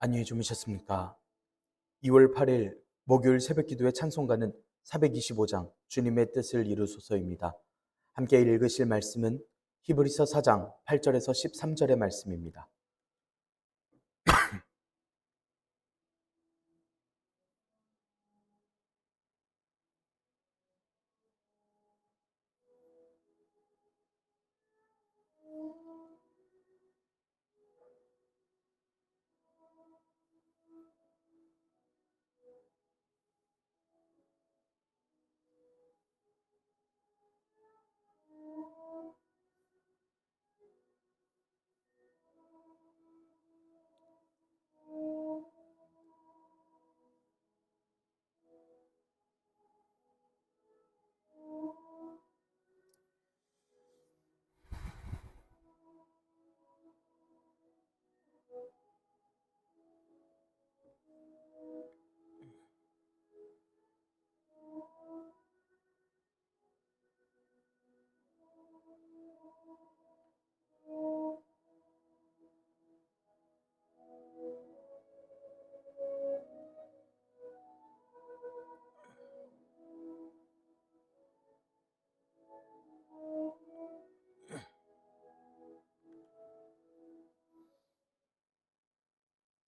안녕히 주무셨습니까? 2월 8일 목요일 새벽기도의 찬송가는 425장 주님의 뜻을 이루소서입니다. 함께 읽으실 말씀은 히브리서 4장 8절에서 13절의 말씀입니다.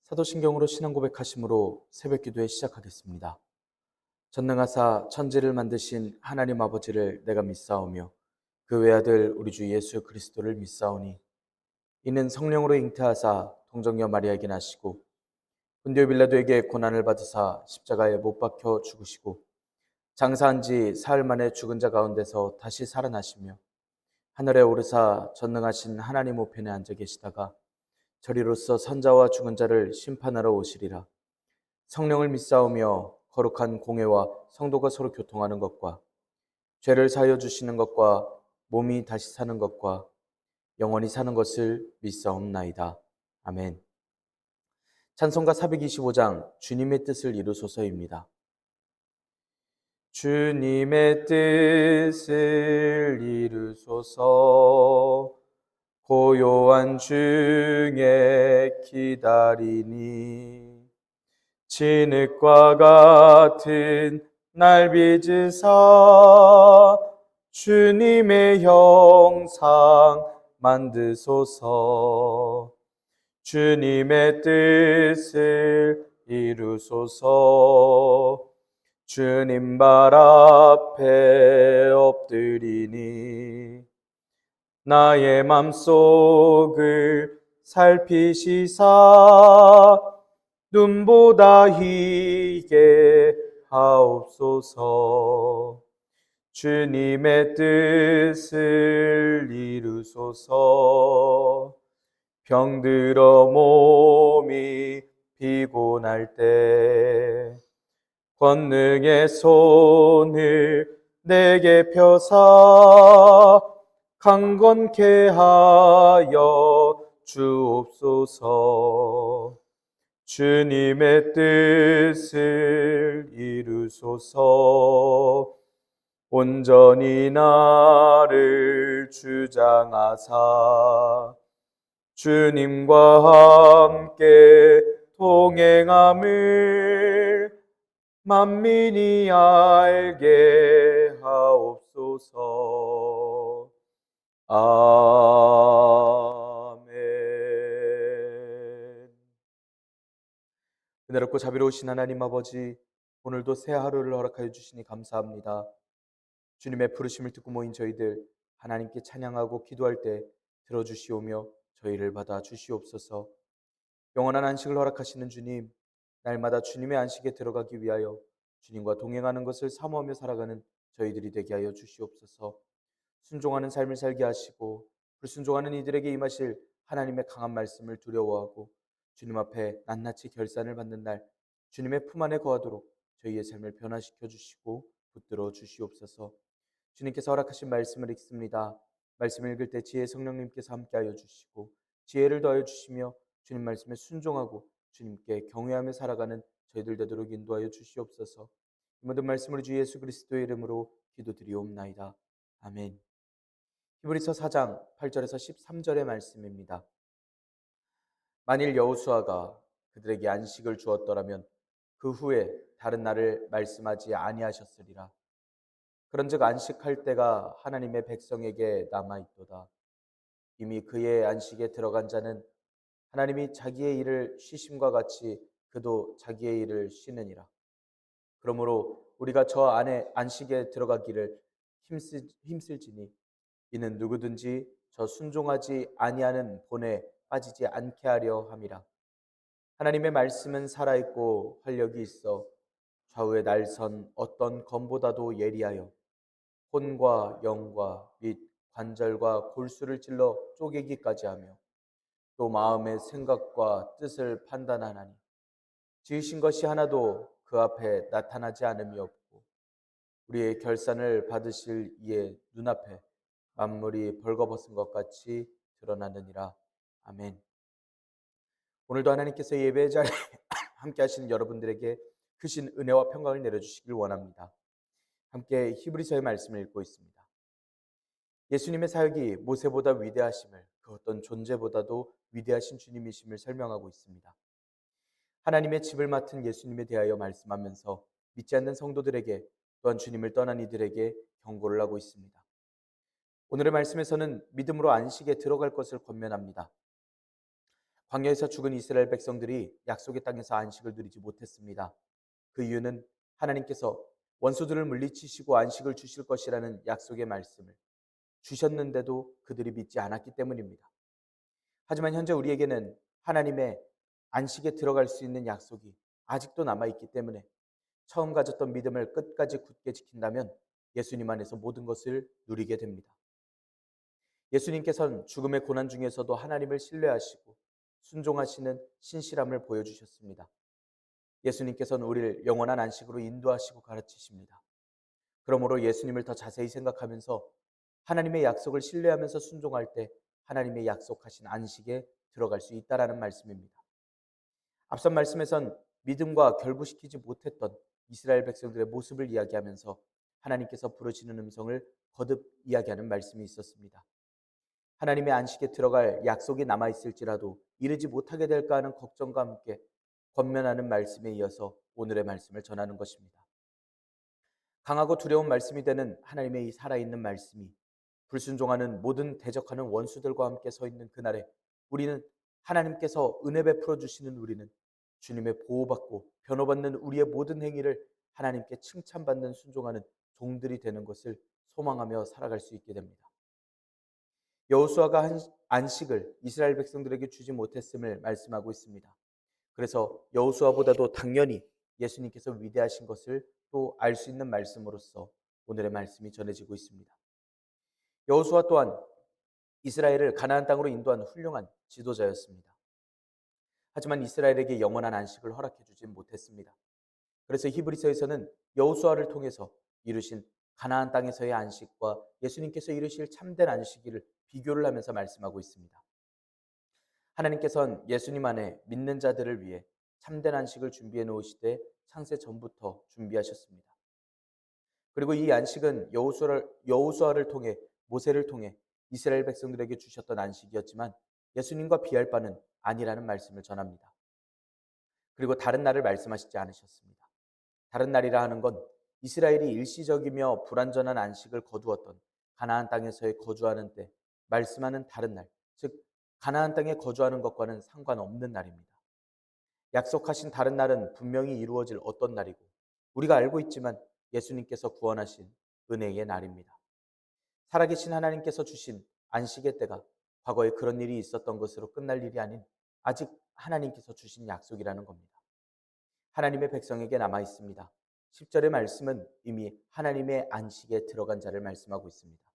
사도신경으로 신앙 고백하심으로 새벽기도에 시작하겠습니다. 전능하사 천지를 만드신 하나님 아버지를 내가 믿사오며 그 외아들 우리 주 예수 그리스도를 믿사오니 이는 성령으로 잉태하사 동정녀 마리아에게 나시고 본디오 빌라도에게 고난을 받으사 십자가에 못 박혀 죽으시고 장사한 지 사흘 만에 죽은 자 가운데서 다시 살아나시며 하늘에 오르사 전능하신 하나님 우편에 앉아 계시다가 저리로서 선자와 죽은 자를 심판하러 오시리라. 성령을 믿사오며 거룩한 공회와 성도가 서로 교통하는 것과 죄를 사하여 주시는 것과 몸이 다시 사는 것과 영원히 사는 것을 믿사옵나이다. 아멘. 찬송가 425장 주님의 뜻을 이루소서입니다. 주님의 뜻을 이루소서. 고요한 중에 기다리니 진흙과 같은 날 빚으사 주님의 형상 만드소서. 주님의 뜻을 이루소서. 주님 발 앞에 엎드리니 나의 맘속을 살피시사 눈보다 희게 하옵소서. 주님의 뜻을 이루소서. 병들어 몸이 피곤할 때 권능의 손을 내게 펴사 강건케 하여 주옵소서. 주님의 뜻을 이루소서. 온전히 나를 주장하사 주님과 함께 동행함을 만민이 알게 하옵소서. 아멘. 은혜롭고 자비로우신 하나님 아버지, 오늘도 새 하루를 허락하여 주시니 감사합니다. 주님의 부르심을 듣고 모인 저희들 하나님께 찬양하고 기도할 때 들어주시오며 저희를 받아 주시옵소서. 영원한 안식을 허락하시는 주님, 날마다 주님의 안식에 들어가기 위하여 주님과 동행하는 것을 사모하며 살아가는 저희들이 되게 하여 주시옵소서. 순종하는 삶을 살게 하시고 불순종하는 이들에게 임하실 하나님의 강한 말씀을 두려워하고 주님 앞에 낱낱이 결산을 받는 날 주님의 품 안에 거하도록 저희의 삶을 변화시켜 주시고 붙들어 주시옵소서. 주님께서 허락하신 말씀을 읽습니다. 말씀을 읽을 때 지혜 성령님께서 함께하여 주시고 지혜를 더하여 주시며 주님 말씀에 순종하고 주님께 경외하며 살아가는 저희들 되도록 인도하여 주시옵소서. 이 모든 말씀을 주 예수 그리스도의 이름으로 기도드리옵나이다. 아멘. 히브리서 4장 8절에서 13절의 말씀입니다. 만일 여호수아가 그들에게 안식을 주었더라면 그 후에 다른 날을 말씀하지 아니하셨으리라. 그런즉 안식할 때가 하나님의 백성에게 남아 있도다. 이미 그의 안식에 들어간 자는 하나님이 자기의 일을 쉬심과 같이 그도 자기의 일을 쉬느니라. 그러므로 우리가 저 안에 안식에 들어가기를 힘쓸지니 이는 누구든지 저 순종하지 아니하는 본에 빠지지 않게 하려 함이라. 하나님의 말씀은 살아있고 활력이 있어 좌우에 날선 어떤 검보다도 예리하여 혼과 영과 및 관절과 골수를 찔러 쪼개기까지 하며 또 마음의 생각과 뜻을 판단하나니 지으신 것이 하나도 그 앞에 나타나지 않음이 없고 우리의 결산을 받으실 이의 눈앞에 만물이 벌거벗은 것 같이 드러나느니라. 아멘. 오늘도 하나님께서 예배 자리에 함께 하시는 여러분들에게 크신 은혜와 평강을 내려주시길 원합니다. 함께 히브리서의 말씀을 읽고 있습니다. 예수님의 사역이 모세보다 위대하심을 그 어떤 존재보다도 위대하신 주님이심을 설명하고 있습니다. 하나님의 집을 맡은 예수님에 대하여 말씀하면서 믿지 않는 성도들에게 또한 주님을 떠난 이들에게 경고를 하고 있습니다. 오늘의 말씀에서는 믿음으로 안식에 들어갈 것을 권면합니다. 광야에서 죽은 이스라엘 백성들이 약속의 땅에서 안식을 누리지 못했습니다. 그 이유는 하나님께서 원수들을 물리치시고 안식을 주실 것이라는 약속의 말씀을 주셨는데도 그들이 믿지 않았기 때문입니다. 하지만 현재 우리에게는 하나님의 안식에 들어갈 수 있는 약속이 아직도 남아있기 때문에 처음 가졌던 믿음을 끝까지 굳게 지킨다면 예수님 안에서 모든 것을 누리게 됩니다. 예수님께서는 죽음의 고난 중에서도 하나님을 신뢰하시고 순종하시는 신실함을 보여주셨습니다. 예수님께서는 우리를 영원한 안식으로 인도하시고 가르치십니다. 그러므로 예수님을 더 자세히 생각하면서 하나님의 약속을 신뢰하면서 순종할 때 하나님의 약속하신 안식에 들어갈 수 있다라는 말씀입니다. 앞선 말씀에선 믿음과 결부시키지 못했던 이스라엘 백성들의 모습을 이야기하면서 하나님께서 부르시는 음성을 거듭 이야기하는 말씀이 있었습니다. 하나님의 안식에 들어갈 약속이 남아있을지라도 이르지 못하게 될까 하는 걱정과 함께 권면하는 말씀에 이어서 오늘의 말씀을 전하는 것입니다. 강하고 두려운 말씀이 되는 하나님의 이 살아있는 말씀이 불순종하는 모든 대적하는 원수들과 함께 서 있는 그날에 우리는 하나님께서 은혜 베풀어 주시는 우리는 주님의 보호받고 변호받는 우리의 모든 행위를 하나님께 칭찬받는 순종하는 종들이 되는 것을 소망하며 살아갈 수 있게 됩니다. 여호수아가 안식을 이스라엘 백성들에게 주지 못했음을 말씀하고 있습니다. 그래서 여호수아보다도 당연히 예수님께서 위대하신 것을 또 알 수 있는 말씀으로서 오늘의 말씀이 전해지고 있습니다. 여호수아 또한 이스라엘을 가나안 땅으로 인도한 훌륭한 지도자였습니다. 하지만 이스라엘에게 영원한 안식을 허락해 주진 못했습니다. 그래서 히브리서에서는 여호수아를 통해서 이루신 가나안 땅에서의 안식과 예수님께서 이루실 참된 안식일을 비교를 하면서 말씀하고 있습니다. 하나님께서는 예수님 안에 믿는 자들을 위해 참된 안식을 준비해 놓으시되 창세 전부터 준비하셨습니다. 그리고 이 안식은 여호수아를 통해 모세를 통해 이스라엘 백성들에게 주셨던 안식이었지만 예수님과 비할 바는 아니라는 말씀을 전합니다. 그리고 다른 날을 말씀하시지 않으셨습니다. 다른 날이라 하는 건 이스라엘이 일시적이며 불완전한 안식을 거두었던 가나안 땅에서의 거주하는 때 말씀하는 다른 날, 즉 가나안 땅에 거주하는 것과는 상관없는 날입니다. 약속하신 다른 날은 분명히 이루어질 어떤 날이고 우리가 알고 있지만 예수님께서 구원하신 은혜의 날입니다. 살아계신 하나님께서 주신 안식의 때가 과거에 그런 일이 있었던 것으로 끝날 일이 아닌 아직 하나님께서 주신 약속이라는 겁니다. 하나님의 백성에게 남아 있습니다. 10절의 말씀은 이미 하나님의 안식에 들어간 자를 말씀하고 있습니다.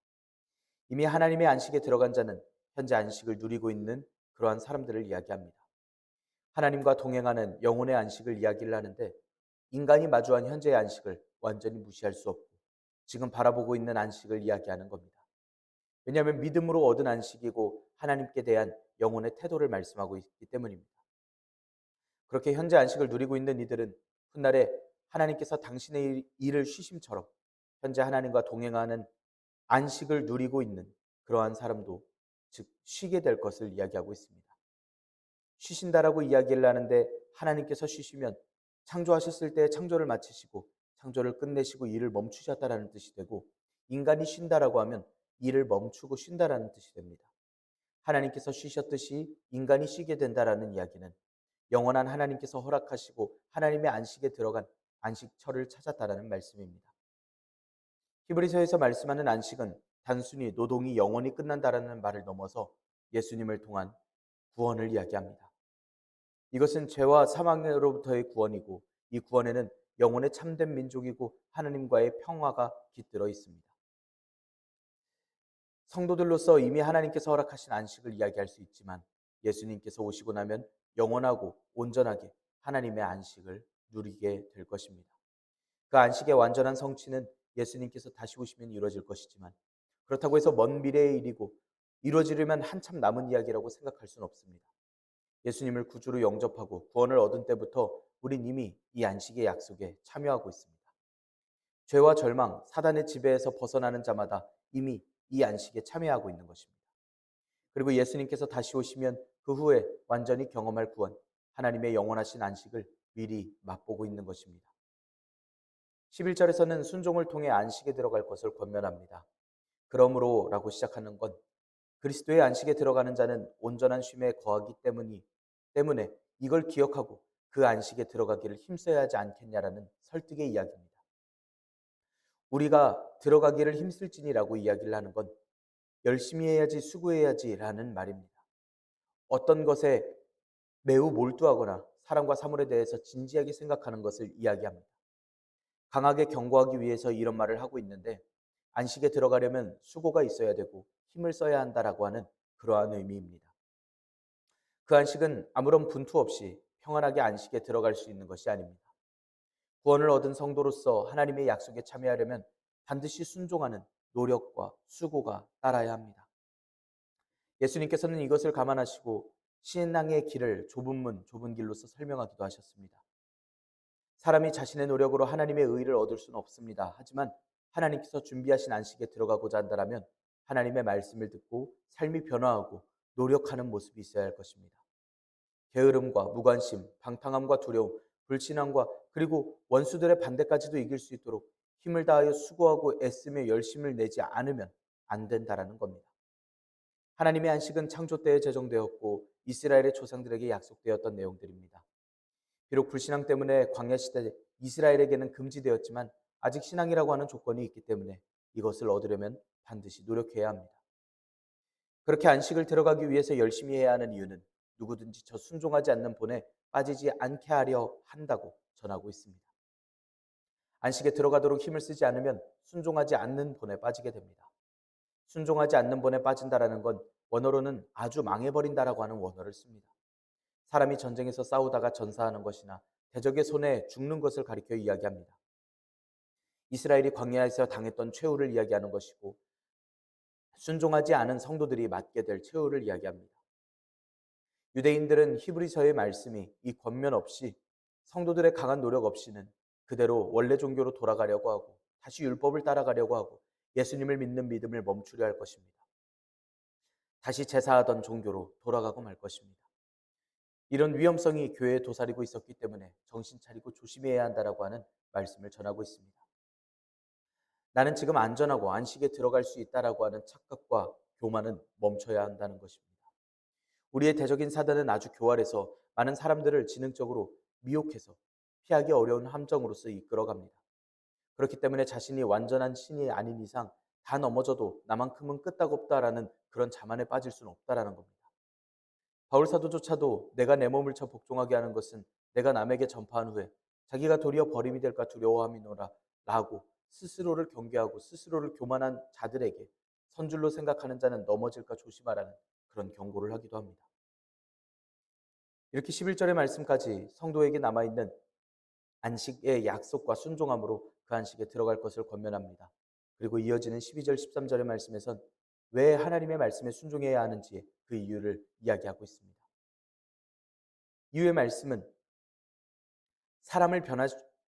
이미 하나님의 안식에 들어간 자는 현재 안식을 누리고 있는 그러한 사람들을 이야기합니다. 하나님과 동행하는 영혼의 안식을 이야기를 하는데 인간이 마주한 현재의 안식을 완전히 무시할 수 없고 지금 바라보고 있는 안식을 이야기하는 겁니다. 왜냐하면 믿음으로 얻은 안식이고 하나님께 대한 영혼의 태도를 말씀하고 있기 때문입니다. 그렇게 현재 안식을 누리고 있는 이들은 훗날에 하나님께서 당신의 일을 쉬심처럼 현재 하나님과 동행하는 안식을 누리고 있는 그러한 사람도 즉 쉬게 될 것을 이야기하고 있습니다. 쉬신다라고 이야기를 하는데 하나님께서 쉬시면 창조하셨을 때 창조를 마치시고 창조를 끝내시고 일을 멈추셨다라는 뜻이 되고 인간이 쉰다라고 하면 일을 멈추고 쉰다라는 뜻이 됩니다. 하나님께서 쉬셨듯이 인간이 쉬게 된다라는 이야기는 영원한 하나님께서 허락하시고 하나님의 안식에 들어간 안식처를 찾았다라는 말씀입니다. 히브리서에서 말씀하는 안식은 단순히 노동이 영원히 끝난다라는 말을 넘어서 예수님을 통한 구원을 이야기합니다. 이것은 죄와 사망으로부터의 구원이고 이 구원에는 영혼의 참된 민족이고 하나님과의 평화가 깃들어 있습니다. 성도들로서 이미 하나님께서 허락하신 안식을 이야기할 수 있지만 예수님께서 오시고 나면 영원하고 온전하게 하나님의 안식을 누리게 될 것입니다. 그 안식의 완전한 성취는 예수님께서 다시 오시면 이루어질 것이지만 그렇다고 해서 먼 미래의 일이고 이루어지려면 한참 남은 이야기라고 생각할 수는 없습니다. 예수님을 구주로 영접하고 구원을 얻은 때부터 우린 이미 이 안식의 약속에 참여하고 있습니다. 죄와 절망, 사단의 지배에서 벗어나는 자마다 이미 이 안식에 참여하고 있는 것입니다. 그리고 예수님께서 다시 오시면 그 후에 완전히 경험할 구원, 하나님의 영원하신 안식을 미리 맛보고 있는 것입니다. 11절에서는 순종을 통해 안식에 들어갈 것을 권면합니다. 그러므로 라고 시작하는 건 그리스도의 안식에 들어가는 자는 온전한 쉼에 거하기 때문에 이걸 기억하고 그 안식에 들어가기를 힘써야 하지 않겠냐라는 설득의 이야기입니다. 우리가 들어가기를 힘쓸지니라고 이야기를 하는 건 열심히 해야지 수고해야지라는 말입니다. 어떤 것에 매우 몰두하거나 사람과 사물에 대해서 진지하게 생각하는 것을 이야기합니다. 강하게 경고하기 위해서 이런 말을 하고 있는데 안식에 들어가려면 수고가 있어야 되고 힘을 써야 한다라고 하는 그러한 의미입니다. 그 안식은 아무런 분투 없이 평안하게 안식에 들어갈 수 있는 것이 아닙니다. 구원을 얻은 성도로서 하나님의 약속에 참여하려면 반드시 순종하는 노력과 수고가 따라야 합니다. 예수님께서는 이것을 감안하시고 신앙의 길을 좁은 문, 좁은 길로서 설명하기도 하셨습니다. 사람이 자신의 노력으로 하나님의 의를 얻을 수는 없습니다. 하지만 하나님께서 준비하신 안식에 들어가고자 한다면 하나님의 말씀을 듣고 삶이 변화하고 노력하는 모습이 있어야 할 것입니다. 게으름과 무관심, 방탕함과 두려움, 불신앙과 그리고 원수들의 반대까지도 이길 수 있도록 힘을 다하여 수고하고 애쓰며 열심을 내지 않으면 안 된다라는 겁니다. 하나님의 안식은 창조 때에 제정되었고 이스라엘의 조상들에게 약속되었던 내용들입니다. 비록 불신앙 때문에 광야 시대 이스라엘에게는 금지되었지만 아직 신앙이라고 하는 조건이 있기 때문에 이것을 얻으려면 반드시 노력해야 합니다. 그렇게 안식을 들어가기 위해서 열심히 해야 하는 이유는 누구든지 저 순종하지 않는 본에 빠지지 않게 하려 한다고 전하고 있습니다. 안식에 들어가도록 힘을 쓰지 않으면 순종하지 않는 본에 빠지게 됩니다. 순종하지 않는 본에 빠진다라는 건 원어로는 아주 망해버린다라고 하는 원어를 씁니다. 사람이 전쟁에서 싸우다가 전사하는 것이나 대적의 손에 죽는 것을 가리켜 이야기합니다. 이스라엘이 광야에서 당했던 최후를 이야기하는 것이고 순종하지 않은 성도들이 맞게 될 최후를 이야기합니다. 유대인들은 히브리서의 말씀이 이 권면 없이 성도들의 강한 노력 없이는 그대로 원래 종교로 돌아가려고 하고 다시 율법을 따라가려고 하고 예수님을 믿는 믿음을 멈추려 할 것입니다. 다시 제사하던 종교로 돌아가고 말 것입니다. 이런 위험성이 교회에 도사리고 있었기 때문에 정신 차리고 조심해야 한다라고 하는 말씀을 전하고 있습니다. 나는 지금 안전하고 안식에 들어갈 수 있다라고 하는 착각과 교만은 멈춰야 한다는 것입니다. 우리의 대적인 사단은 아주 교활해서 많은 사람들을 지능적으로 미혹해서 피하기 어려운 함정으로서 이끌어갑니다. 그렇기 때문에 자신이 완전한 신이 아닌 이상 다 넘어져도 나만큼은 끄떡없다라는 그런 자만에 빠질 수는 없다라는 겁니다. 바울 사도조차도 내가 내 몸을 쳐 복종하게 하는 것은 내가 남에게 전파한 후에 자기가 도리어 버림이 될까 두려워함이노라 라고 스스로를 경계하고 스스로를 교만한 자들에게 선줄로 생각하는 자는 넘어질까 조심하라는 그런 경고를 하기도 합니다. 이렇게 11절의 말씀까지 성도에게 남아있는 안식의 약속과 순종함으로 그 안식에 들어갈 것을 권면합니다. 그리고 이어지는 12절 13절의 말씀에선 왜 하나님의 말씀에 순종해야 하는지 그 이유를 이야기하고 있습니다. 이유의 말씀은 사람을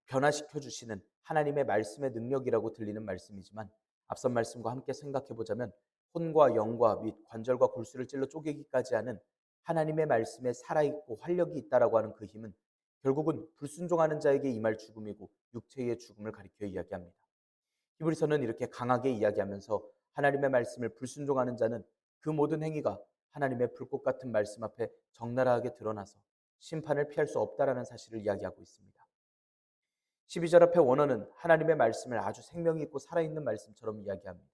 변화시켜 주시는 하나님의 말씀의 능력이라고 들리는 말씀이지만 앞선 말씀과 함께 생각해 보자면 혼과 영과 및 관절과 골수를 찔러 쪼개기까지 하는 하나님의 말씀에 살아있고 활력이 있다라고 하는 그 힘은 결국은 불순종하는 자에게 임할 죽음이고 육체의 죽음을 가리켜 이야기합니다. 히브리서는 이렇게 강하게 이야기하면서 하나님의 말씀을 불순종하는 자는 그 모든 행위가 하나님의 불꽃 같은 말씀 앞에 적나라하게 드러나서 심판을 피할 수 없다라는 사실을 이야기하고 있습니다. 12절 앞에 원어는 하나님의 말씀을 아주 생명이 있고 살아있는 말씀처럼 이야기합니다.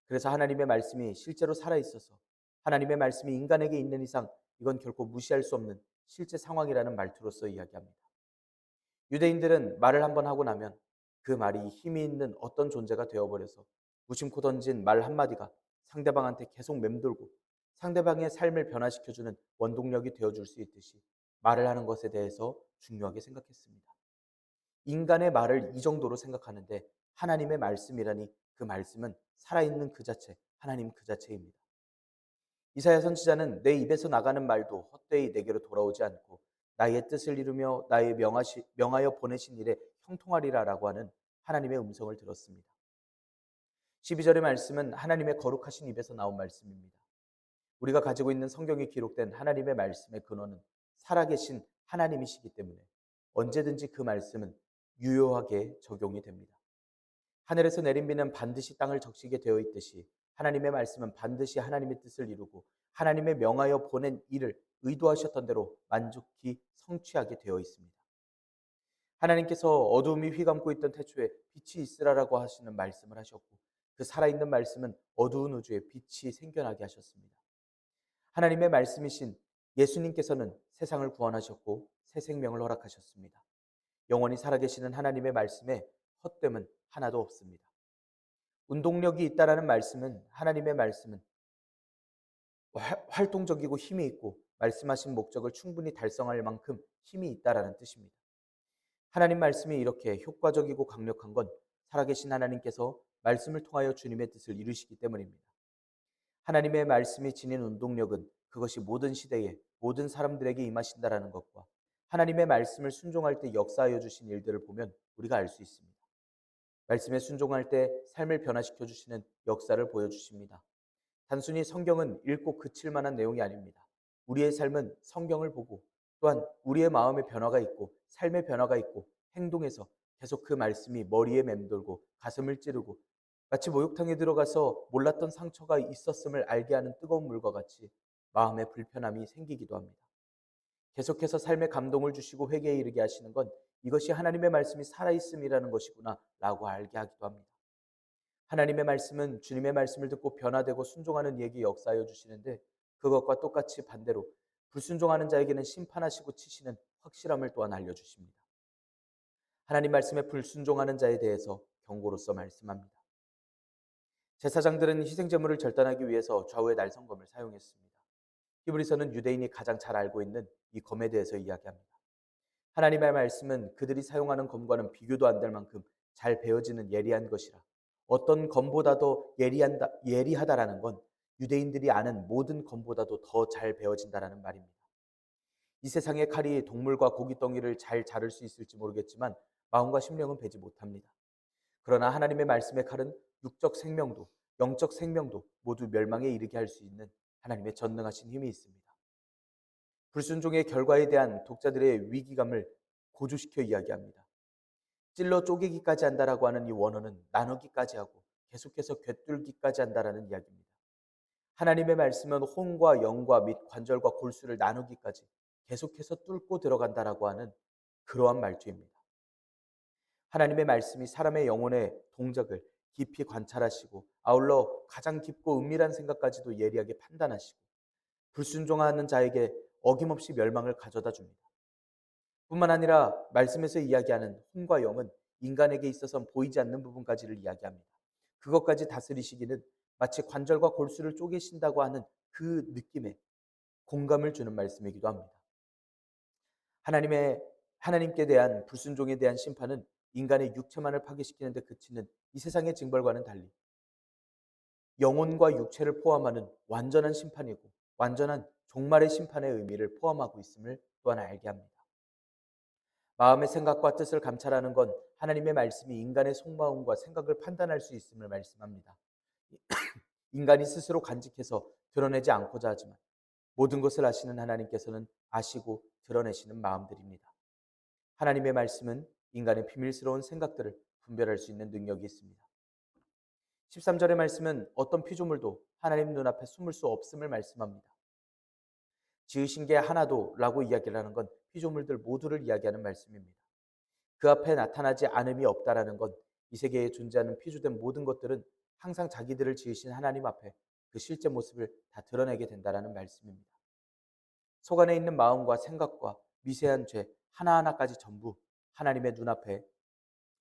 그래서 하나님의 말씀이 실제로 살아있어서 하나님의 말씀이 인간에게 있는 이상 이건 결코 무시할 수 없는 실제 상황이라는 말투로서 이야기합니다. 유대인들은 말을 한번 하고 나면 그 말이 힘이 있는 어떤 존재가 되어버려서 무심코 던진 말 한마디가 상대방한테 계속 맴돌고 상대방의 삶을 변화시켜주는 원동력이 되어줄 수 있듯이 말을 하는 것에 대해서 중요하게 생각했습니다. 인간의 말을 이 정도로 생각하는데 하나님의 말씀이라니 그 말씀은 살아있는 그 자체, 하나님 그 자체입니다. 이사야 선지자는 내 입에서 나가는 말도 헛되이 내게로 돌아오지 않고 나의 뜻을 이루며 나의 명하여 보내신 일에 형통하리라라고 하는 하나님의 음성을 들었습니다. 12절의 말씀은 하나님의 거룩하신 입에서 나온 말씀입니다. 우리가 가지고 있는 성경에 기록된 하나님의 말씀의 근원은 살아계신 하나님이시기 때문에 언제든지 그 말씀은 유효하게 적용이 됩니다. 하늘에서 내린 비는 반드시 땅을 적시게 되어 있듯이 하나님의 말씀은 반드시 하나님의 뜻을 이루고 하나님의 명하여 보낸 일을 의도하셨던 대로 만족히 성취하게 되어 있습니다. 하나님께서 어두움이 휘감고 있던 태초에 빛이 있으라라고 하시는 말씀을 하셨고 그 살아있는 말씀은 어두운 우주에 빛이 생겨나게 하셨습니다. 하나님의 말씀이신 예수님께서는 세상을 구원하셨고 새 생명을 허락하셨습니다. 영원히 살아계시는 하나님의 말씀에 헛됨은 하나도 없습니다. 운동력이 있다라는 말씀은 하나님의 말씀은 활동적이고 힘이 있고 말씀하신 목적을 충분히 달성할 만큼 힘이 있다라는 뜻입니다. 하나님 말씀이 이렇게 효과적이고 강력한 건 살아계신 하나님께서 말씀을 통하여 주님의 뜻을 이루시기 때문입니다. 하나님의 말씀이 지닌 운동력은 그것이 모든 시대에 모든 사람들에게 임하신다라는 것과 하나님의 말씀을 순종할 때 역사하여 주신 일들을 보면 우리가 알 수 있습니다. 말씀에 순종할 때 삶을 변화시켜 주시는 역사를 보여주십니다. 단순히 성경은 읽고 그칠 만한 내용이 아닙니다. 우리의 삶은 성경을 보고 또한 우리의 마음의 변화가 있고 삶의 변화가 있고 행동에서 계속 그 말씀이 머리에 맴돌고 가슴을 찌르고 마치 목욕탕에 들어가서 몰랐던 상처가 있었음을 알게 하는 뜨거운 물과 같이 마음의 불편함이 생기기도 합니다. 계속해서 삶의 감동을 주시고 회개에 이르게 하시는 건 이것이 하나님의 말씀이 살아있음이라는 것이구나 라고 알게 하기도 합니다. 하나님의 말씀은 주님의 말씀을 듣고 변화되고 순종하는 이에게 역사하여 주시는데 그것과 똑같이 반대로 불순종하는 자에게는 심판하시고 치시는 확실함을 또한 알려주십니다. 하나님 말씀에 불순종하는 자에 대해서 경고로서 말씀합니다. 제사장들은 희생제물을 절단하기 위해서 좌우의 날성검을 사용했습니다. 히브리서는 유대인이 가장 잘 알고 있는 이 검에 대해서 이야기합니다. 하나님의 말씀은 그들이 사용하는 검과는 비교도 안 될 만큼 잘 베어지는 예리한 것이라 어떤 검보다도 예리하다라는 건 유대인들이 아는 모든 검보다도 더 잘 베어진다라는 말입니다. 이 세상의 칼이 동물과 고깃덩이를 잘 자를 수 있을지 모르겠지만 마음과 심령은 베지 못합니다. 그러나 하나님의 말씀의 칼은 육적 생명도 영적 생명도 모두 멸망에 이르게 할 수 있는 하나님의 전능하신 힘이 있습니다. 불순종의 결과에 대한 독자들의 위기감을 고조시켜 이야기합니다. 찔러 쪼개기까지 한다라고 하는 이 원어는 나누기까지 하고 계속해서 꿰뚫기까지 한다라는 이야기입니다. 하나님의 말씀은 혼과 영과 및 관절과 골수를 나누기까지 계속해서 뚫고 들어간다라고 하는 그러한 말투입니다. 하나님의 말씀이 사람의 영혼의 동작을 깊이 관찰하시고 아울러 가장 깊고 은밀한 생각까지도 예리하게 판단하시고 불순종하는 자에게 어김없이 멸망을 가져다 줍니다. 뿐만 아니라 말씀에서 이야기하는 혼과 영은 인간에게 있어서 보이지 않는 부분까지를 이야기합니다. 그것까지 다스리시기는 마치 관절과 골수를 쪼개신다고 하는 그 느낌에 공감을 주는 말씀이기도 합니다. 하나님께 대한 불순종에 대한 심판은 인간의 육체만을 파괴시키는 데 그치는 이 세상의 징벌과는 달리 영혼과 육체를 포함하는 완전한 심판이고 완전한 종말의 심판의 의미를 포함하고 있음을 또한 알게 합니다. 마음의 생각과 뜻을 감찰하는 건 하나님의 말씀이 인간의 속마음과 생각을 판단할 수 있음을 말씀합니다. 인간이 스스로 간직해서 드러내지 않고자 하지만 모든 것을 아시는 하나님께서는 아시고 드러내시는 마음들입니다. 하나님의 말씀은 인간의 비밀스러운 생각들을 분별할 수 있는 능력이 있습니다. 13절의 말씀은 어떤 피조물도 하나님 눈앞에 숨을 수 없음을 말씀합니다. 지으신 게 하나도 라고 이야기를 하는 건 피조물들 모두를 이야기하는 말씀입니다. 그 앞에 나타나지 않음이 없다라는 건 이 세계에 존재하는 피조된 모든 것들은 항상 자기들을 지으신 하나님 앞에 그 실제 모습을 다 드러내게 된다라는 말씀입니다. 속 안에 있는 마음과 생각과 미세한 죄 하나하나까지 전부 하나님의 눈앞에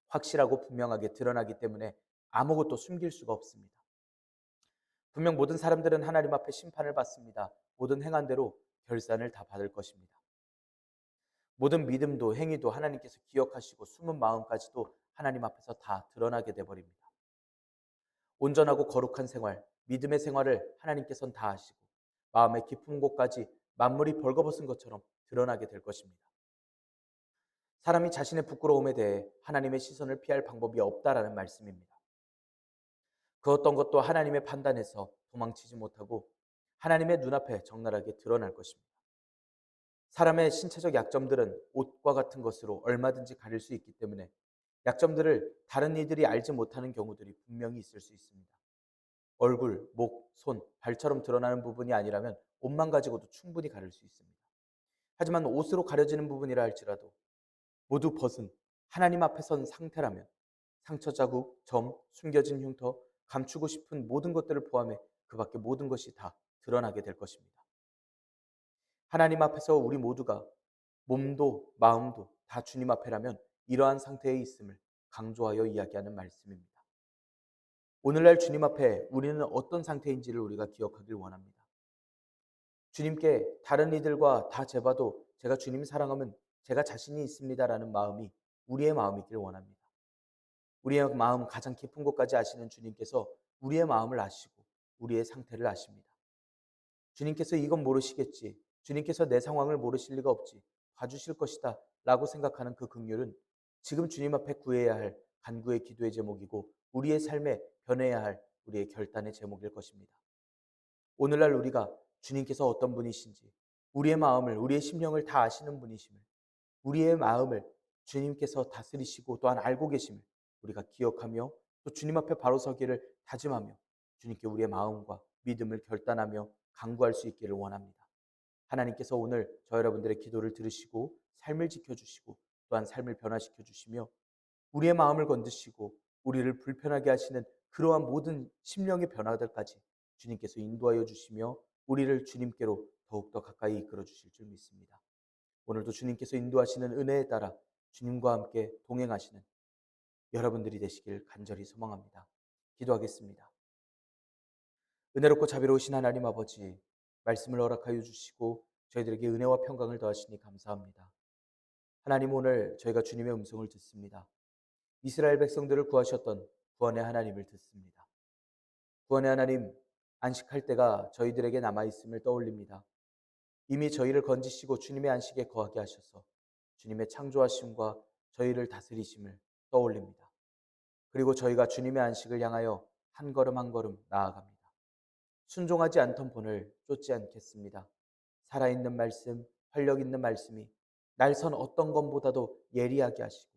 확실하고 분명하게 드러나기 때문에 아무것도 숨길 수가 없습니다. 분명 모든 사람들은 하나님 앞에 심판을 받습니다. 모든 행한 대로 결산을 다 받을 것입니다. 모든 믿음도 행위도 하나님께서 기억하시고 숨은 마음까지도 하나님 앞에서 다 드러나게 돼버립니다. 온전하고 거룩한 생활, 믿음의 생활을 하나님께서는 다 하시고 마음의 깊은 곳까지 만물이 벌거벗은 것처럼 드러나게 될 것입니다. 사람이 자신의 부끄러움에 대해 하나님의 시선을 피할 방법이 없다라는 말씀입니다. 그 어떤 것도 하나님의 판단에서 도망치지 못하고 하나님의 눈앞에 적나라하게 드러날 것입니다. 사람의 신체적 약점들은 옷과 같은 것으로 얼마든지 가릴 수 있기 때문에 약점들을 다른 이들이 알지 못하는 경우들이 분명히 있을 수 있습니다. 얼굴, 목, 손, 발처럼 드러나는 부분이 아니라면 옷만 가지고도 충분히 가릴 수 있습니다. 하지만 옷으로 가려지는 부분이라 할지라도 모두 벗은 하나님 앞에 선 상태라면 상처 자국, 점, 숨겨진 흉터, 감추고 싶은 모든 것들을 포함해 그 밖에 모든 것이 다 드러나게 될 것입니다. 하나님 앞에서 우리 모두가 몸도 마음도 다 주님 앞에라면 이러한 상태에 있음을 강조하여 이야기하는 말씀입니다. 오늘날 주님 앞에 우리는 어떤 상태인지를 우리가 기억하길 원합니다. 주님께 다른 이들과 다 재봐도 제가 주님 사랑하면 제가 자신이 있습니다라는 마음이 우리의 마음이길 원합니다. 우리의 마음 가장 깊은 곳까지 아시는 주님께서 우리의 마음을 아시고 우리의 상태를 아십니다. 주님께서 이건 모르시겠지. 주님께서 내 상황을 모르실 리가 없지. 봐주실 것이다. 라고 생각하는 그 긍휼은 지금 주님 앞에 구해야 할 간구의 기도의 제목이고 우리의 삶에 변해야 할 우리의 결단의 제목일 것입니다. 오늘날 우리가 주님께서 어떤 분이신지 우리의 마음을 우리의 심령을 다 아시는 분이심을 우리의 마음을 주님께서 다스리시고 또한 알고 계심을 우리가 기억하며 또 주님 앞에 바로 서기를 다짐하며 주님께 우리의 마음과 믿음을 결단하며 간구할 수 있기를 원합니다. 하나님께서 오늘 저 여러분들의 기도를 들으시고 삶을 지켜주시고 또한 삶을 변화시켜 주시며 우리의 마음을 건드시고 우리를 불편하게 하시는 그러한 모든 심령의 변화들까지 주님께서 인도하여 주시며 우리를 주님께로 더욱더 가까이 이끌어 주실 줄 믿습니다. 오늘도 주님께서 인도하시는 은혜에 따라 주님과 함께 동행하시는 여러분들이 되시길 간절히 소망합니다. 기도하겠습니다. 은혜롭고 자비로우신 하나님 아버지, 말씀을 허락하여 주시고 저희들에게 은혜와 평강을 더하시니 감사합니다. 하나님, 오늘 저희가 주님의 음성을 듣습니다. 이스라엘 백성들을 구하셨던 구원의 하나님을 듣습니다. 구원의 하나님, 안식할 때가 저희들에게 남아있음을 떠올립니다. 이미 저희를 건지시고 주님의 안식에 거하게 하셔서 주님의 창조하심과 저희를 다스리심을 떠올립니다. 그리고 저희가 주님의 안식을 향하여 한 걸음 한 걸음 나아갑니다. 순종하지 않던 본을 쫓지 않겠습니다. 살아있는 말씀, 활력 있는 말씀이 날선 어떤 것보다도 예리하게 하시고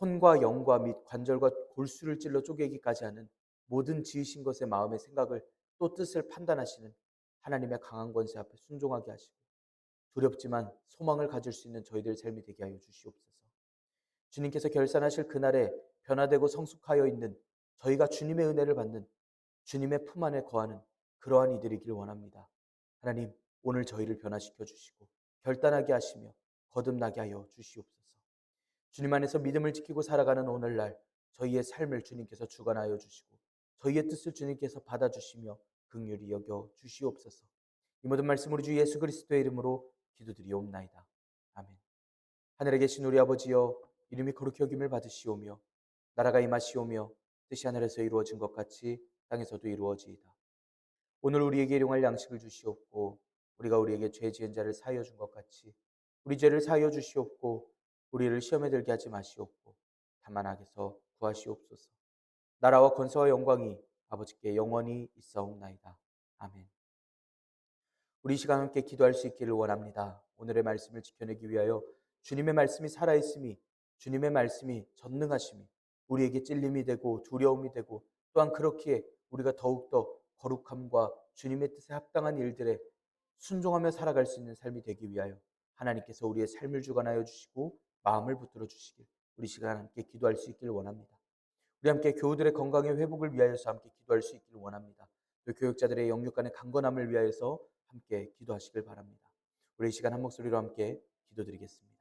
혼과 영과 및 관절과 골수를 찔러 쪼개기까지 하는 모든 지으신 것의 마음의 생각을 또 뜻을 판단하시는 하나님의 강한 권세 앞에 순종하게 하시고 두렵지만 소망을 가질 수 있는 저희들 삶이 되게 하여 주시옵소서. 주님께서 결산하실 그날에 변화되고 성숙하여 있는 저희가 주님의 은혜를 받는 주님의 품 안에 거하는 그러한 이들이길 원합니다. 하나님, 오늘 저희를 변화시켜 주시고 결단하게 하시며 거듭나게 하여 주시옵소서. 주님 안에서 믿음을 지키고 살아가는 오늘날 저희의 삶을 주님께서 주관하여 주시고 저희의 뜻을 주님께서 받아주시며 긍휼히 여겨 주시옵소서. 이 모든 말씀 우리 주 예수 그리스도의 이름으로 기도드리옵나이다. 아멘. 하늘에 계신 우리 아버지여, 이름이 거룩히 여김을 받으시오며 나라가 임하시오며 뜻이 하늘에서 이루어진 것 같이 땅에서도 이루어지이다. 오늘 우리에게 일용할 양식을 주시옵고 우리가 우리에게 죄 지은 자를 사하여 준 것 같이 우리 죄를 사하여 주시옵고 우리를 시험에 들게 하지 마시옵고 다만 악에서 구하시옵소서. 나라와 권세와 영광이 아버지께 영원히 있사옵나이다. 아멘. 우리 이 시간 함께 기도할 수 있기를 원합니다. 오늘의 말씀을 지켜내기 위하여 주님의 말씀이 살아있음이, 주님의 말씀이 전능하심이 우리에게 찔림이 되고 두려움이 되고, 또한 그렇기에 우리가 더욱더 거룩함과 주님의 뜻에 합당한 일들에 순종하며 살아갈 수 있는 삶이 되기 위하여 하나님께서 우리의 삶을 주관하여 주시고 마음을 붙들어 주시길, 우리 시간 함께 기도할 수 있기를 원합니다. 우리 함께 교우들의 건강의 회복을 위하여서 함께 기도할 수 있기를 원합니다. 또 교육자들의 영육 간의 강건함을 위하여서 함께 기도하시길 바랍니다. 우리 이 시간 한 목소리로 함께 기도드리겠습니다.